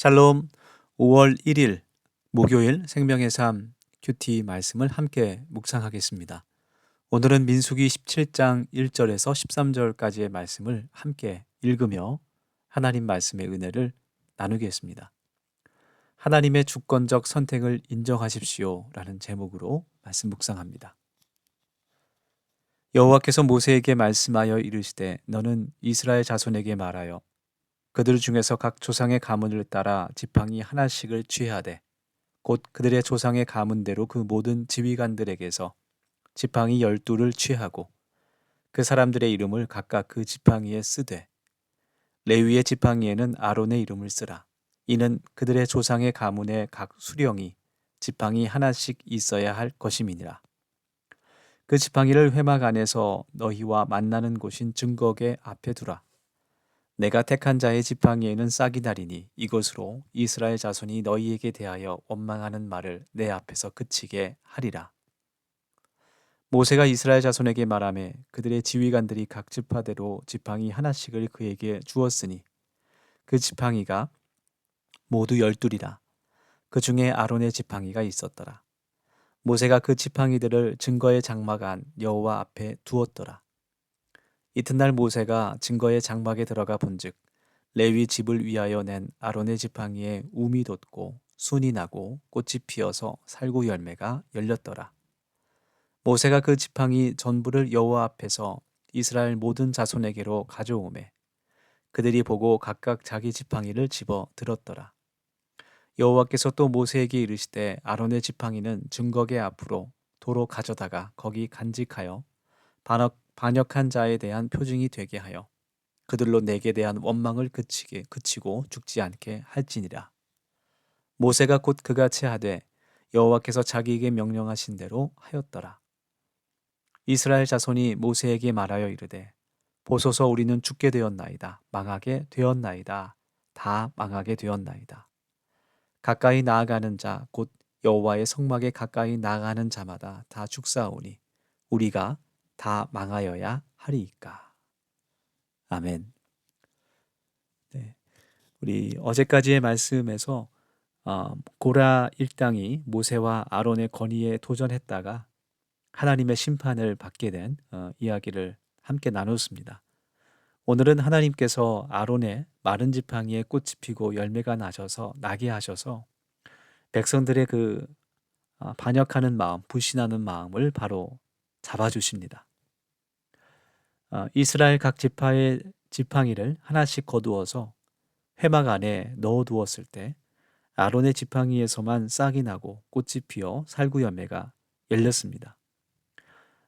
샬롬. 5월 1일 목요일 생명의 삶 큐티 말씀을 함께 묵상하겠습니다. 오늘은 민수기 17장 1절에서 13절까지의 말씀을 함께 읽으며 하나님 말씀의 은혜를 나누겠습니다. 하나님의 주권적 선택을 인정하십시오 라는 제목으로 말씀 묵상합니다. 여호와께서 모세에게 말씀하여 이르시되 너는 이스라엘 자손에게 말하여 그들 중에서 각 조상의 가문을 따라 지팡이 하나씩을 취하되 곧 그들의 조상의 가문대로 그 모든 지휘관들에게서 지팡이 12를 취하고 그 사람들의 이름을 각각 그 지팡이에 쓰되 레위의 지팡이에는 아론의 이름을 쓰라. 이는 그들의 조상의 가문의 각 수령이 지팡이 하나씩 있어야 할 것임이니라. 그 지팡이를 회막 안에서 너희와 만나는 곳인 증거계 앞에 두라. 내가 택한 자의 지팡이에는 싹이 나리니 이것으로 이스라엘 자손이 너희에게 대하여 원망하는 말을 내 앞에서 그치게 하리라. 모세가 이스라엘 자손에게 말하매 그들의 지휘관들이 각 지파대로 지팡이 하나씩을 그에게 주었으니 그 지팡이가 모두 12이라. 그 중에 아론의 지팡이가 있었더라. 모세가 그 지팡이들을 증거의 장막 안 여호와 앞에 두었더라. 이튿날 모세가 증거의 장막에 들어가 본즉 레위 집을 위하여 낸 아론의 지팡이에 움이 돋고 순이 나고 꽃이 피어서 살구 열매가 열렸더라. 모세가 그 지팡이 전부를 여호와 앞에서 이스라엘 모든 자손에게로 가져오매 그들이 보고 각각 자기 지팡이를 집어 들었더라. 여호와께서 또 모세에게 이르시되 아론의 지팡이는 증거계 앞으로 도로 가져다가 거기 간직하여 반역한 자에 대한 표징이 되게 하여 그들로 내게 대한 원망을 그치고 죽지 않게 할지니라. 모세가 곧 그같이 하되 여호와께서 자기에게 명령하신 대로 하였더라. 이스라엘 자손이 모세에게 말하여 이르되 보소서 우리는 죽게 되었나이다. 망하게 되었나이다. 다 망하게 되었나이다. 가까이 나아가는 자 곧 여호와의 성막에 가까이 나아가는 자마다 다 죽사오니 우리가 다 망하여야 하리이까. 아멘. 네, 우리 어제까지의 말씀에서 고라 일당이 모세와 아론의 권위에 도전했다가 하나님의 심판을 받게 된 이야기를 함께 나눴습니다. 오늘은 하나님께서 아론의 마른 지팡이에 꽃이 피고 열매가 나게 하셔서 백성들의 그 반역하는 마음, 불신하는 마음을 바로 잡아주십니다. 이스라엘 각 지파의 지팡이를 하나씩 거두어서 회막 안에 넣어두었을 때 아론의 지팡이에서만 싹이 나고 꽃이 피어 살구 열매가 열렸습니다.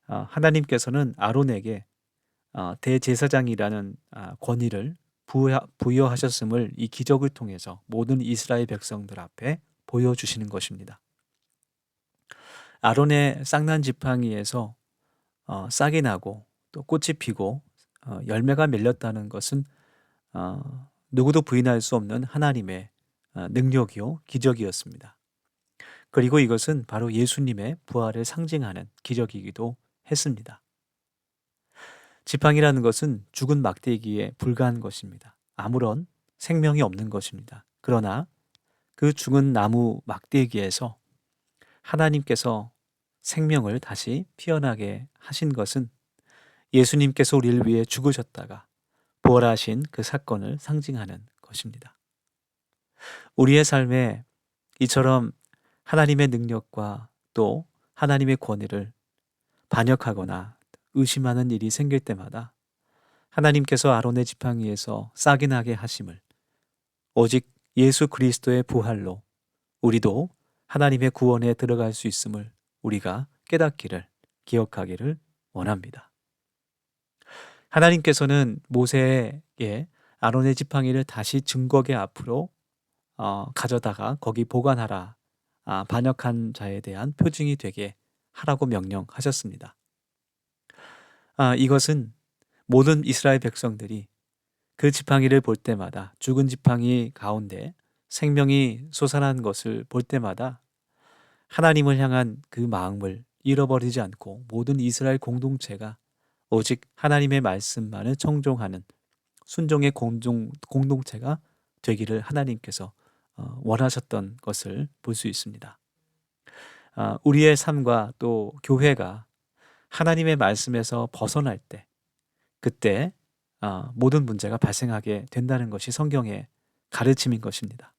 하나님께서는 아론에게 대제사장이라는 권위를 부여하셨음을 이 기적을 통해서 모든 이스라엘 백성들 앞에 보여주시는 것입니다. 아론의 싹난 지팡이에서 싹이 나고 또 꽃이 피고 열매가 맺렸다는 것은 누구도 부인할 수 없는 하나님의 능력이요 기적이었습니다. 그리고 이것은 바로 예수님의 부활을 상징하는 기적이기도 했습니다. 지팡이라는 것은 죽은 막대기에 불과한 것입니다. 아무런 생명이 없는 것입니다. 그러나 그 죽은 나무 막대기에서 하나님께서 생명을 다시 피어나게 하신 것은 예수님께서 우리를 위해 죽으셨다가 부활하신 그 사건을 상징하는 것입니다. 우리의 삶에 이처럼 하나님의 능력과 또 하나님의 권위를 반역하거나 의심하는 일이 생길 때마다 하나님께서 아론의 지팡이에서 싹이 나게 하심을 오직 예수 그리스도의 부활로 우리도 하나님의 구원에 들어갈 수 있음을 우리가 깨닫기를 기억하기를 원합니다. 하나님께서는 모세에게 아론의 지팡이를 다시 증거계 앞으로 가져다가 거기 보관하라. 반역한 자에 대한 표징이 되게 하라고 명령하셨습니다. 이것은 모든 이스라엘 백성들이 그 지팡이를 볼 때마다 죽은 지팡이 가운데 생명이 솟아난 것을 볼 때마다 하나님을 향한 그 마음을 잃어버리지 않고 모든 이스라엘 공동체가 오직 하나님의 말씀만을 청종하는 순종의 공동체가 되기를 하나님께서 원하셨던 것을 볼 수 있습니다. 우리의 삶과 또 교회가 하나님의 말씀에서 벗어날 때, 그때 모든 문제가 발생하게 된다는 것이 성경의 가르침인 것입니다.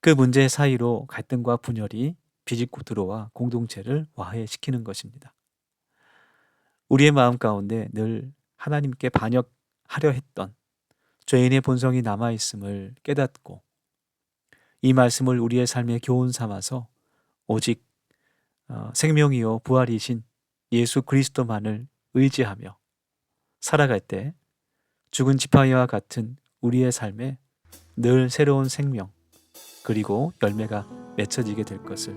그 문제 사이로 갈등과 분열이 비집고 들어와 공동체를 와해시키는 것입니다. 우리의 마음 가운데 늘 하나님께 반역하려 했던 죄인의 본성이 남아있음을 깨닫고 이 말씀을 우리의 삶의 교훈 삼아서 오직 생명이요 부활이신 예수 그리스도만을 의지하며 살아갈 때 죽은 지팡이와 같은 우리의 삶에 늘 새로운 생명 그리고 열매가 맺혀지게 될 것을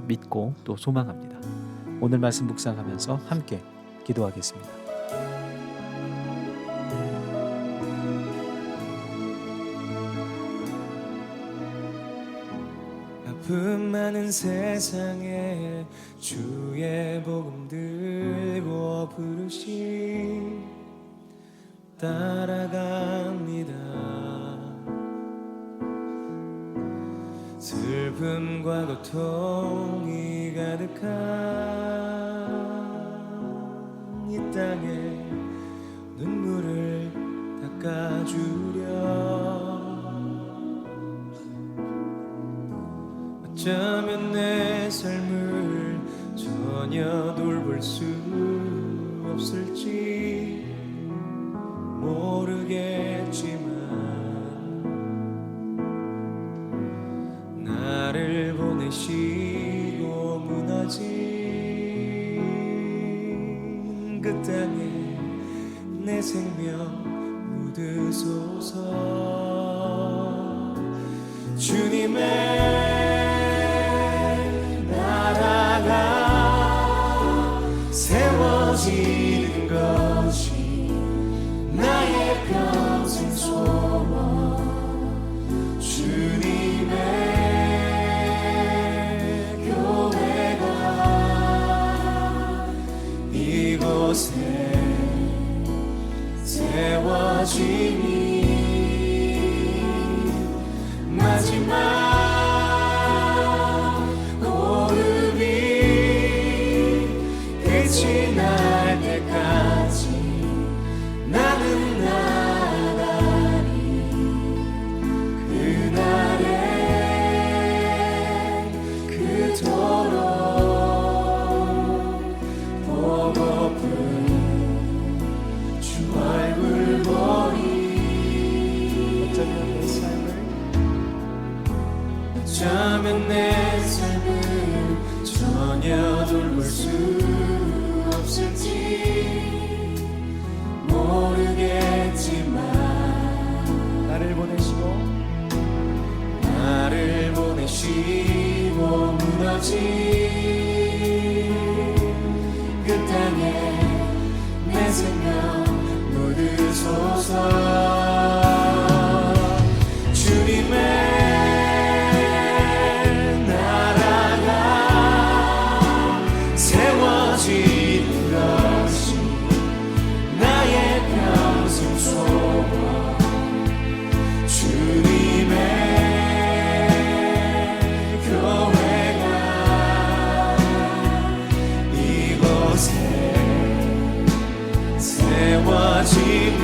믿고 또 소망합니다. 오늘 말씀 묵상하면서 함께 기도하겠습니다. 아픔 많은 세상에 주의 복음 들고 부르시 따라갑니다. 슬픔과 고통이 가득한 이 땅에 눈물을 닦아주려 어쩌면 내 삶을 전혀 돌볼 수 없을지 모르겠지만 나를 보내시고 무너진 그 땅에 내 생명 묻으소서. 주님의 나라가 세워지는 것이 나의 평생 소원. 주님의 교회가 이곳에 세워지니 마지막 끝이 날 때까지 나는 나가리. 그날에 그토록 보고픈 주 얼굴 보리. 어쩌면 내 삶을 전혀 돌볼 수 없을지 모르겠지만 나를 보내시고 무너진 그 땅에 내 생명 묻으소서. 주님의 세워지는 것이 나의 평생 소원. 주님의 교회가 이곳에 세워지니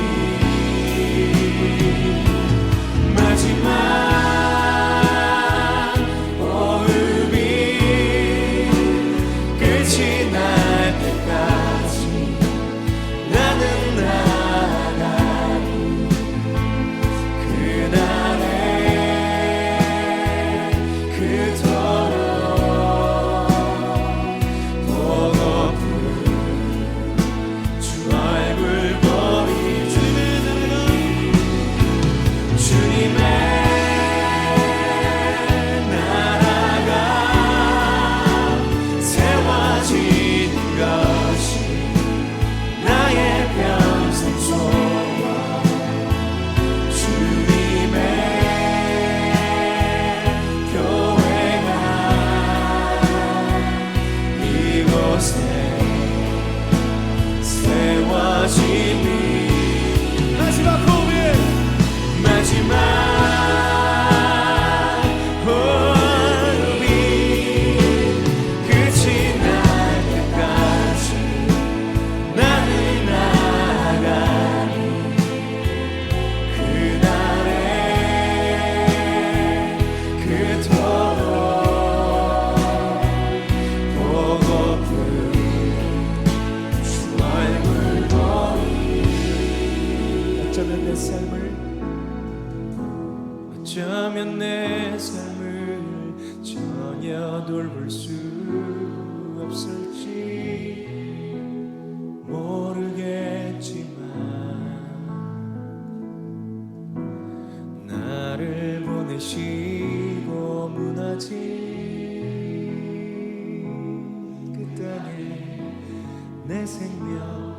내 생명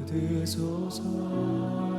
묻으소서.